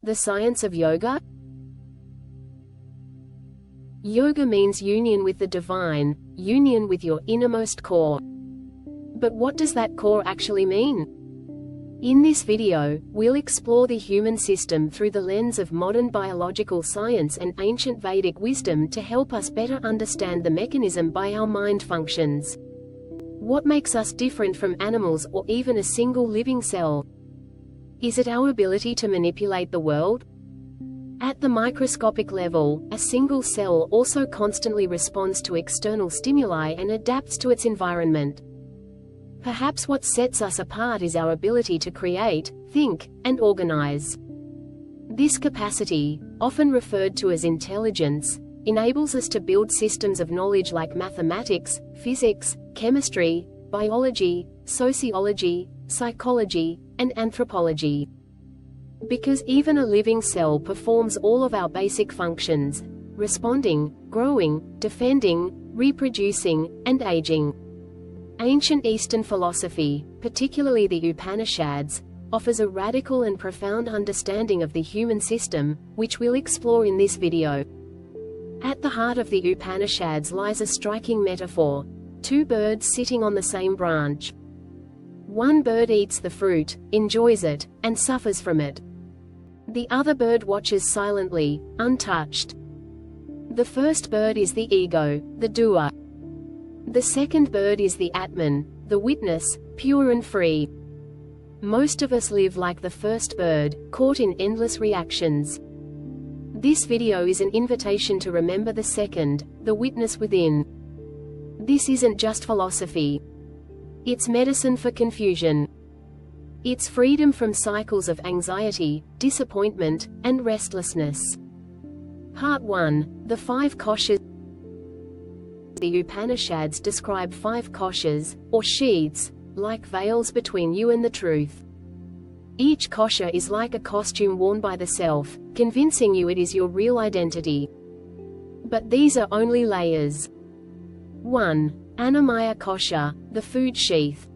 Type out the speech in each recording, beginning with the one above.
The science of yoga? Yoga means union with the divine, union with your innermost core. But what does that core actually mean? In this video, we'll explore the human system through the lens of modern biological science and ancient Vedic wisdom to help us better understand the mechanism by our mind functions. What makes us different from animals or even a single living cell? Is it our ability to manipulate the world? At the microscopic level, a single cell also constantly responds to external stimuli and adapts to its environment. Perhaps what sets us apart is our ability to create, think, and organize. This capacity, often referred to as intelligence, enables us to build systems of knowledge like mathematics, physics, chemistry, biology, sociology, psychology, and anthropology. Because even a living cell performs all of our basic functions: responding, growing, defending, reproducing, and aging. Ancient Eastern philosophy, particularly the Upanishads, offers a radical and profound understanding of the human system, which we'll explore in this video. At the heart of the Upanishads lies a striking metaphor: two birds sitting on the same branch. One bird eats the fruit, enjoys it, and suffers from it. The other bird watches silently, untouched. The first bird is the ego, the doer. The second bird is the Atman, the witness, pure and free. Most of us live like the first bird, caught in endless reactions. This video is an invitation to remember the second, the witness within. This isn't just philosophy. It's medicine for confusion. It's freedom from cycles of anxiety, disappointment, and restlessness. Part 1. The 5 koshas. The Upanishads describe 5 koshas, or sheaths, like veils between you and the truth. Each kosha is like a costume worn by the self, convincing you it is your real identity. But these are only layers. 1. Annamaya kosha, the food sheath.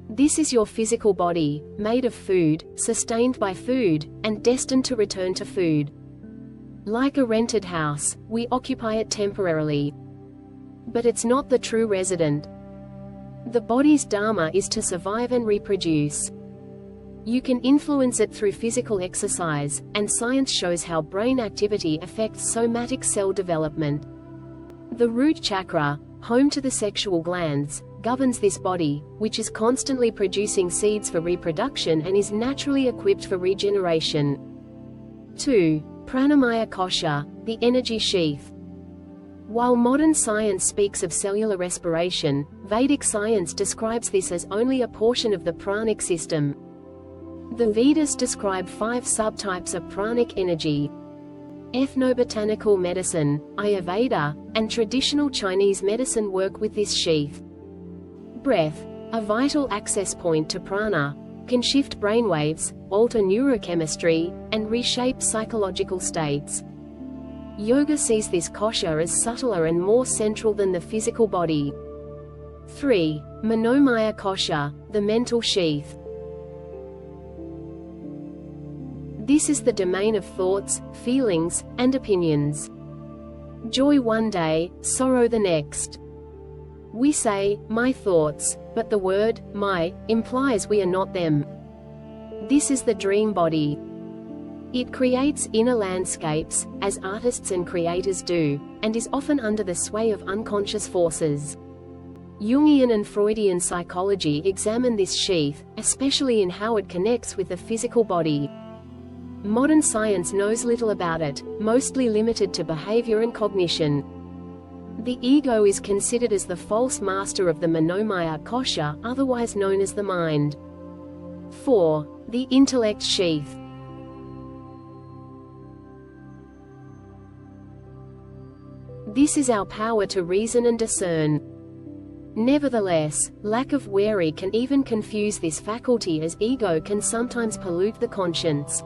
This is your physical body, made of food, sustained by food, and destined to return to food. Like a rented house, we occupy it temporarily. But it's not the true resident. The body's dharma is to survive and reproduce. You can influence it through physical exercise, and science shows how brain activity affects somatic cell development. The root chakra, home to the sexual glands, governs this body, which is constantly producing seeds for reproduction and is naturally equipped for regeneration. 2. Pranamaya kosha, the energy sheath. While modern science speaks of cellular respiration, Vedic science describes this as only a portion of the pranic system. The Vedas describe 5 subtypes of pranic energy. Ethnobotanical medicine, Ayurveda, and traditional Chinese medicine work with this sheath. Breath, a vital access point to prana, can shift brainwaves, alter neurochemistry, and reshape psychological states. Yoga sees this kosha as subtler and more central than the physical body. 3. Manomaya kosha, the mental sheath. This is the domain of thoughts, feelings, and opinions. Joy one day, sorrow the next. We say, my thoughts, but the word, my, implies we are not them. This is the dream body. It creates inner landscapes, as artists and creators do, and is often under the sway of unconscious forces. Jungian and Freudian psychology examine this sheath, especially in how it connects with the physical body. Modern science knows little about it, mostly limited to behavior and cognition. The ego is considered as the false master of the Manomaya kosha, otherwise known as the mind. 4. The intellect sheath. This is our power to reason and discern. Nevertheless, lack of wary can even confuse this faculty, as ego can sometimes pollute the conscience.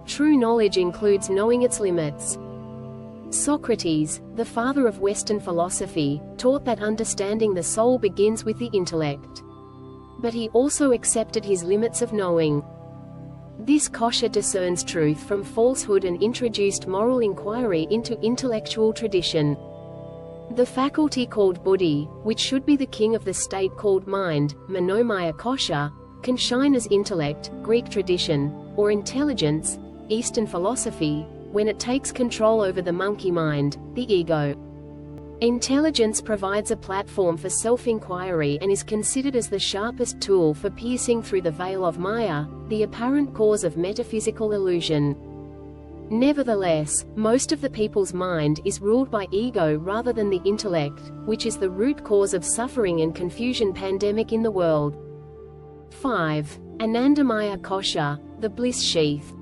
True knowledge includes knowing its limits. Socrates, the father of Western philosophy, taught that understanding the soul begins with the intellect. But he also accepted his limits of knowing. This kosha discerns truth from falsehood and introduced moral inquiry into intellectual tradition. The faculty called buddhi, which should be the king of the state called mind, manomaya kosha, can shine as intellect, Greek tradition, or intelligence, Eastern philosophy, when it takes control over the monkey mind, the ego. Intelligence provides a platform for self-inquiry and is considered as the sharpest tool for piercing through the veil of Maya, the apparent cause of metaphysical illusion. Nevertheless, most of the people's mind is ruled by ego rather than the intellect, which is the root cause of suffering and confusion pandemic in the world. 5. Anandamaya kosha, the bliss sheath.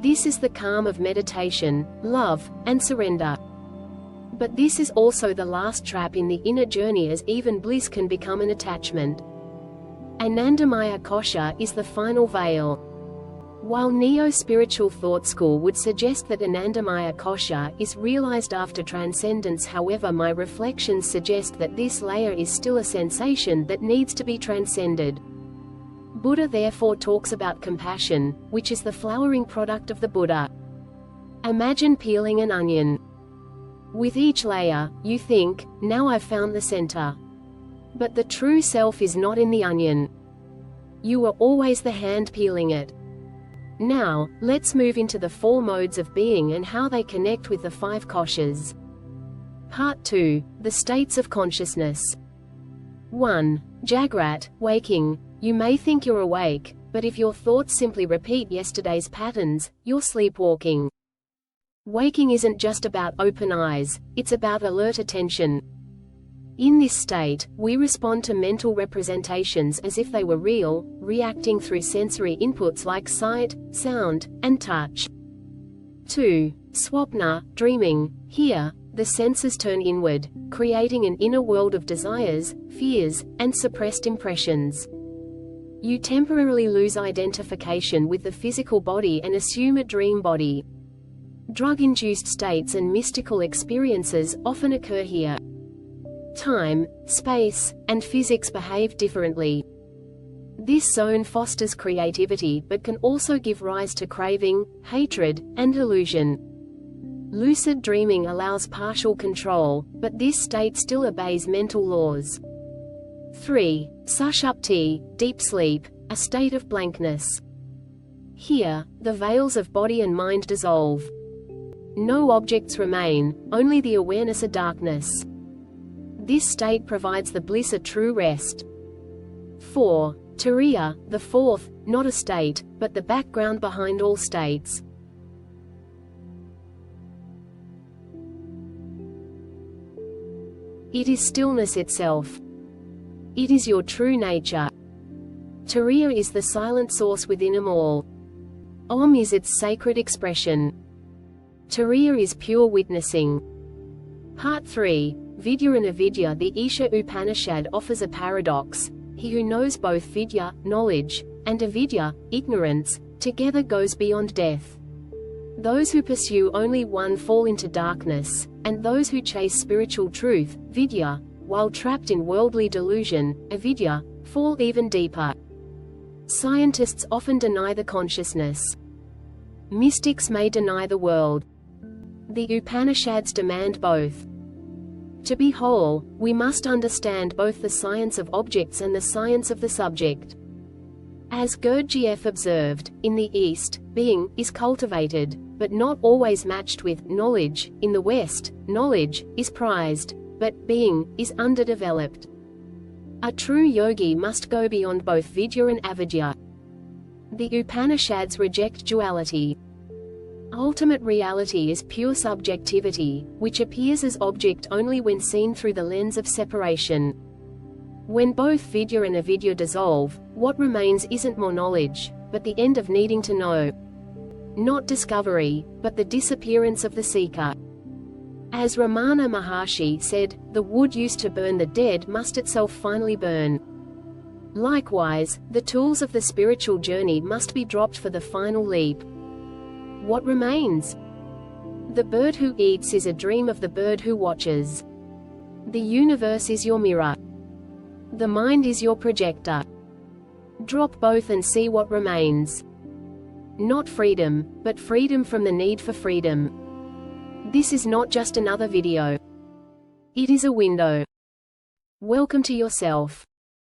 This is the calm of meditation, love, and surrender. But this is also the last trap in the inner journey, as even bliss can become an attachment. Anandamaya kosha is the final veil. While neo-spiritual thought school would suggest that Anandamaya kosha is realized after transcendence, however, my reflections suggest that this layer is still a sensation that needs to be transcended. Buddha therefore talks about compassion, which is the flowering product of the Buddha. Imagine peeling an onion. With each layer, you think, now I've found the center. But the true self is not in the onion. You are always the hand peeling it. Now, let's move into the 4 modes of being and how they connect with the 5 koshas. Part 2. The states of consciousness. 1. Jagrat, waking. You may think you're awake, but if your thoughts simply repeat yesterday's patterns, you're sleepwalking. Waking isn't just about open eyes, it's about alert attention. In this state, we respond to mental representations as if they were real, reacting through sensory inputs like sight, sound, and touch. 2. Swapna, dreaming. Here, the senses turn inward, creating an inner world of desires, fears, and suppressed impressions. You temporarily lose identification with the physical body and assume a dream body. Drug-induced states and mystical experiences often occur here. Time, space, and physics behave differently. This zone fosters creativity but can also give rise to craving, hatred, and illusion. Lucid dreaming allows partial control, but this state still obeys mental laws. 3. Sushupti, deep sleep, a state of blankness. Here, the veils of body and mind dissolve. No objects remain, only the awareness of darkness. This state provides the bliss of true rest. 4. Turiya, the 4th, not a state, but the background behind all states. It is stillness itself. It is your true nature. Turiya is the silent source within them all. Om is its sacred expression. Turiya is pure witnessing. Part 3. Vidya and avidya. The Isha Upanishad offers a paradox. He who knows both vidya, knowledge, and avidya, ignorance, together goes beyond death. Those who pursue only one fall into darkness, and those who chase spiritual truth, vidya, while trapped in worldly delusion, avidya, fall even deeper. Scientists often deny the consciousness. Mystics may deny the world. The Upanishads demand both. To be whole, we must understand both the science of objects and the science of the subject. As Gurdjieff observed, in the East, being is cultivated, but not always matched with knowledge. In the West, knowledge is prized, but being is underdeveloped. A true yogi must go beyond both vidya and avidya. The Upanishads reject duality. Ultimate reality is pure subjectivity, which appears as object only when seen through the lens of separation. When both vidya and avidya dissolve, what remains isn't more knowledge, but the end of needing to know. Not discovery, but the disappearance of the seeker. As Ramana Maharshi said, the wood used to burn the dead must itself finally burn. Likewise, the tools of the spiritual journey must be dropped for the final leap. What remains? The bird who eats is a dream of the bird who watches. The universe is your mirror. The mind is your projector. Drop both and see what remains. Not freedom, but freedom from the need for freedom. This is not just another video. It is a window. Welcome to yourself.